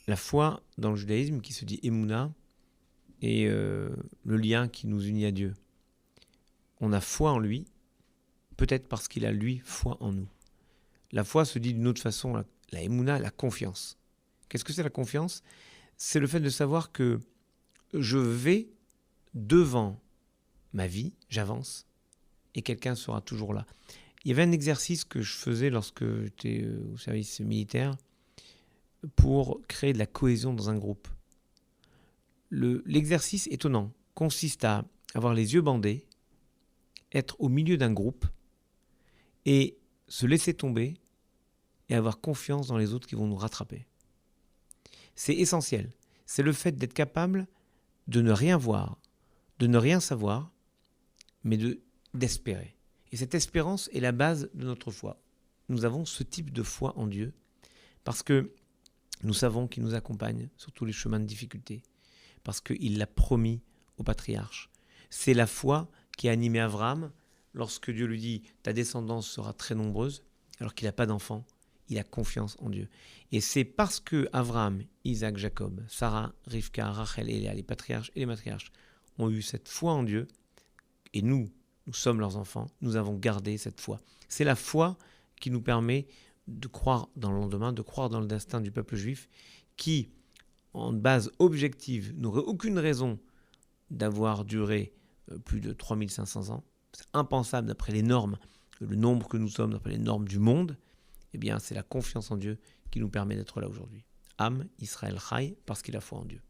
la foi dans le judaïsme qui se dit Emouna est le lien qui nous unit à Dieu. On a foi en lui, peut-être parce qu'il a lui foi en nous. La foi se dit d'une autre façon, la Emouna, la confiance. Qu'est-ce que c'est la confiance? C'est le fait de savoir que je vais devant ma vie, j'avance, et quelqu'un sera toujours là. Il y avait un exercice que je faisais lorsque j'étais au service militaire pour créer de la cohésion dans un groupe. L'exercice étonnant consiste à avoir les yeux bandés, être au milieu d'un groupe et se laisser tomber et avoir confiance dans les autres qui vont nous rattraper. C'est essentiel. C'est le fait d'être capable de ne rien voir, de ne rien savoir, mais d'espérer. Et cette espérance est la base de notre foi. Nous avons ce type de foi en Dieu parce que nous savons qu'il nous accompagne sur tous les chemins de difficulté, parce qu'il l'a promis au patriarche. C'est la foi qui a animé Abraham lorsque Dieu lui dit « ta descendance sera très nombreuse », alors qu'il n'a pas d'enfant, il a confiance en Dieu. Et c'est parce que Abraham, Isaac, Jacob, Sarah, Rivka, Rachel et Léa, les patriarches et les matriarches, ont eu cette foi en Dieu, et nous sommes leurs enfants, nous avons gardé cette foi. C'est la foi qui nous permet de croire dans le lendemain, de croire dans le destin du peuple juif, qui, en base objective, n'aurait aucune raison d'avoir duré plus de 3500 ans. C'est impensable d'après les normes, le nombre que nous sommes, d'après les normes du monde. Eh bien, c'est la confiance en Dieu qui nous permet d'être là aujourd'hui. Am Israël Chai, parce qu'il a foi en Dieu.